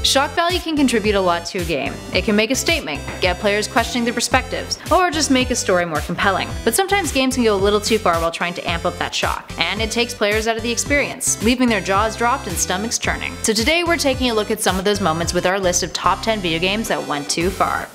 Shock value can contribute a lot to a game. It can make a statement, get players questioning their perspectives, or just make a story more compelling. But sometimes games can go a little too far while trying to amp up that shock, and it takes players out of the experience, leaving their jaws dropped and stomachs churning. So today we're taking a look at some of those moments with our list of top 10 video games that went too far.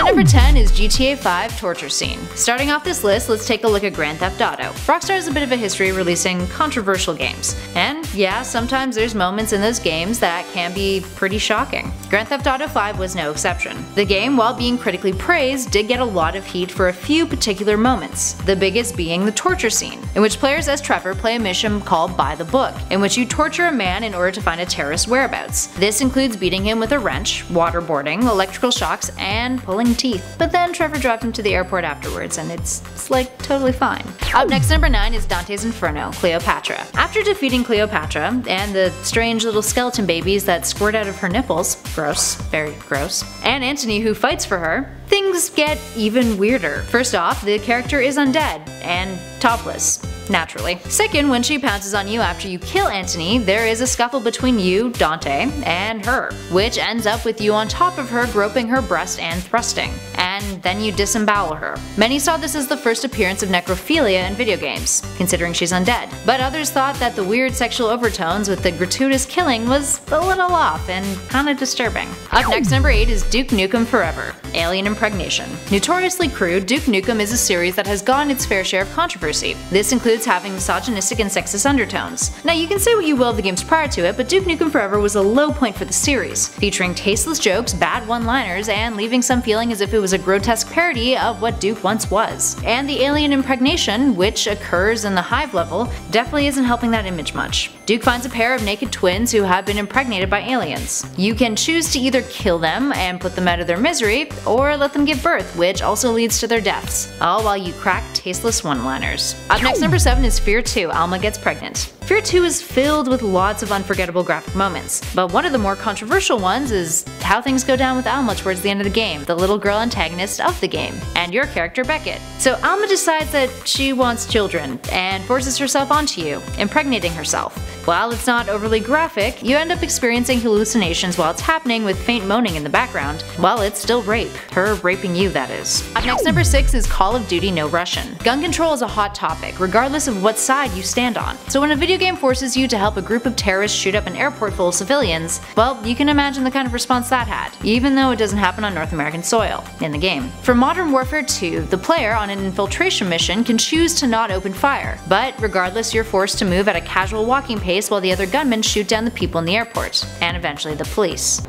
Number 10 is GTA 5 Torture Scene. Starting off this list, let's take a look at Grand Theft Auto. Rockstar has a bit of a history releasing controversial games, and yeah, sometimes there's moments in those games that can be pretty shocking. Grand Theft Auto 5 was no exception. The game, while being critically praised, did get a lot of heat for a few particular moments, the biggest being the torture scene, in which players as Trevor play a mission called By the Book, in which you torture a man in order to find a terrorist's whereabouts. This includes beating him with a wrench, waterboarding, electrical shocks, and pulling teeth. But then Trevor dropped him to the airport afterwards, and it's like totally fine. Up next, number 9 is Dante's Inferno, Cleopatra. After defeating Cleopatra and the strange little skeleton babies that squirt out of her nipples, gross, very gross, and Antony who fights for her, things get even weirder. First off, the character is undead and topless. Naturally. Second, when she pounces on you after you kill Antony, there is a scuffle between you, Dante, and her, which ends up with you on top of her groping her breast and thrusting, and then you disembowel her. Many saw this as the first appearance of necrophilia in video games, considering she's undead, but others thought that the weird sexual overtones with the gratuitous killing was a little off and kinda disturbing. Up next, number 8 is Duke Nukem Forever, Alien Impregnation. Notoriously crude, Duke Nukem is a series that has gotten its fair share of controversy. This includes having misogynistic and sexist undertones. Now you can say what you will of the games prior to it, but Duke Nukem Forever was a low point for the series, featuring tasteless jokes, bad one-liners, and leaving some feeling as if it was a grotesque parody of what Duke once was. And the alien impregnation, which occurs in the hive level, definitely isn't helping that image much. Duke finds a pair of naked twins who have been impregnated by aliens. You can choose to either kill them and put them out of their misery, or let them give birth, which also leads to their deaths, all while you crack tasteless one-liners. Up next, number 7 is Fear 2, Alma Gets Pregnant. Fear 2 is filled with lots of unforgettable graphic moments, but one of the more controversial ones is how things go down with Alma towards the end of the game, the little girl antagonist of the game, and your character Beckett. So Alma decides that she wants children, and forces herself onto you, impregnating herself. While it's not overly graphic, you end up experiencing hallucinations while it's happening with faint moaning in the background, while it's still rape. Her raping you, that is. Up next, number 6 is Call of Duty No Russian. Gun control is a hot topic, regardless of what side you stand on. So when a video game forces you to help a group of terrorists shoot up an airport full of civilians, well, you can imagine the kind of response that had, even though it doesn't happen on North American soil in the game. For Modern Warfare 2, the player on an infiltration mission can choose to not open fire, but regardless you're forced to move at a casual walking pace while the other gunmen shoot down the people in the airport, and eventually the police.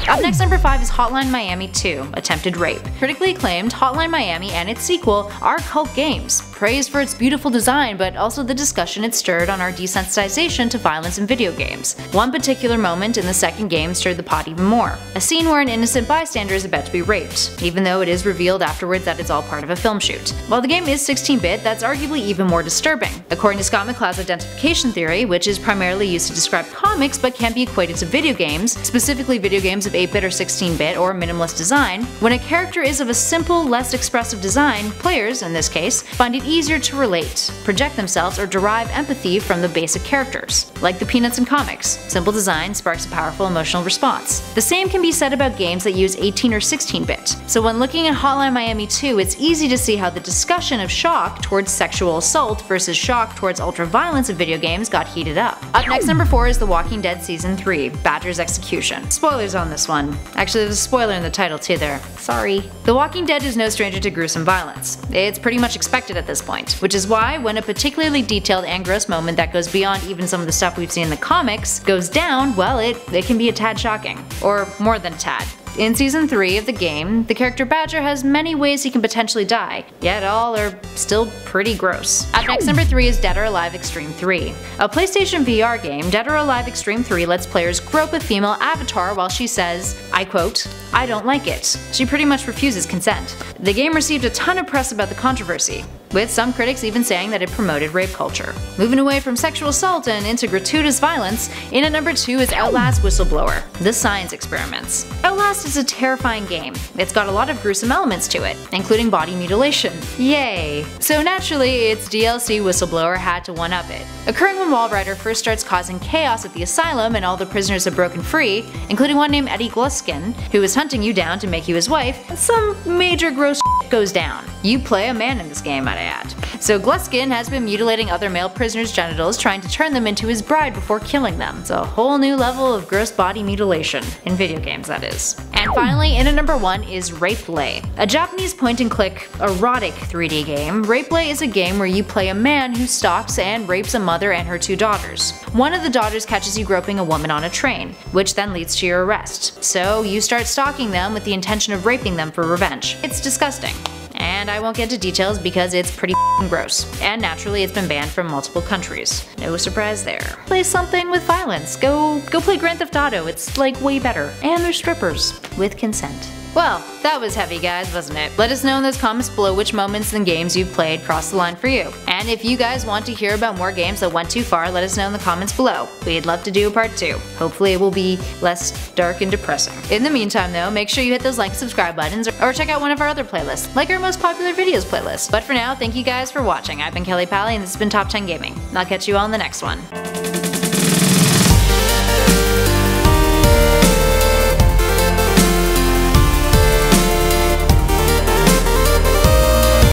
Up next, number 5 is Hotline Miami 2, Attempted Rape. Critically acclaimed, Hotline Miami and its sequel are cult games, praised for its beautiful design but also the discussion it stirred on our desensitization to violence in video games. One particular moment in the second game stirred the pot even more, a scene where an innocent bystander is about to be raped, even though it is revealed afterwards that it's all part of a film shoot. While the game is 16-bit, that's arguably even more disturbing. According to Scott McCloud's identification theory, which is primarily used to describe comics but can be equated to video games, specifically video games of 8-bit or 16-bit or minimalist design, when a character is of a simple, less expressive design, players, in this case, find it easier to relate, project themselves, or derive empathy from the basic characters. Like the Peanuts in comics, simple design sparks a powerful emotional response. The same can be said about games that use 18 or 16-bit. So when looking at Hotline Miami 2, it's easy to see how the discussion of shock towards sexual assault versus shock towards ultra-violence in video games got heated up. Up next, number 4 is The Walking Dead Season 3, Badger's Execution. Spoilers on this one. Actually, there's a spoiler in the title too there. Sorry. The Walking Dead is no stranger to gruesome violence. It's pretty much expected at this point, which is why when a particularly detailed and gross moment that goes beyond even some of the stuff we've seen in the comics goes down, well, it can be a tad shocking. Or more than a tad. In Season 3 of the game, the character Badger has many ways he can potentially die, yet all are still pretty gross. Up next, number 3 is Dead or Alive Extreme 3. A PlayStation VR game, Dead or Alive Extreme 3 lets players grope a female avatar while she says, I quote, "I don't like it." She pretty much refuses consent. The game received a ton of press about the controversy. with some critics even saying that it promoted rape culture. Moving away from sexual assault and into gratuitous violence, in at number 2 is Outlast Whistleblower: The Science Experiments. Outlast is a terrifying game. It's got a lot of gruesome elements to it, including body mutilation. Yay! So naturally, its DLC Whistleblower had to one-up it. Occurring when Walrider first starts causing chaos at the asylum and all the prisoners have broken free, including one named Eddie Gluskin, who is hunting you down to make you his wife, some major gross goes down. You play a man in this game, might I add. So Gluskin has been mutilating other male prisoners' genitals, trying to turn them into his bride before killing them. It's a whole new level of gross body mutilation. In video games, that is. And finally, in at number 1 is Rapeplay. A Japanese point-and-click erotic 3D game, Rapeplay is a game where you play a man who stalks and rapes a mother and her 2 daughters. One of the daughters catches you groping a woman on a train, which then leads to your arrest. So you start stalking them with the intention of raping them for revenge. It's disgusting. And I won't get into details because it's pretty gross. And naturally, it's been banned from multiple countries. No surprise there. Play something with violence. Go play Grand Theft Auto. It's like way better. And there's strippers. With consent. Well, that was heavy, guys, wasn't it? Let us know in those comments below which moments and games you've played crossed the line for you. And if you guys want to hear about more games that went too far, let us know in the comments below. We'd love to do a part 2. Hopefully it will be less dark and depressing. In the meantime though, make sure you hit those like and subscribe buttons or check out one of our other playlists, like our most popular videos playlist. But for now, thank you guys for watching. I've been Kelly Pally and this has been Top 10 Gaming. I'll catch you all in the next one.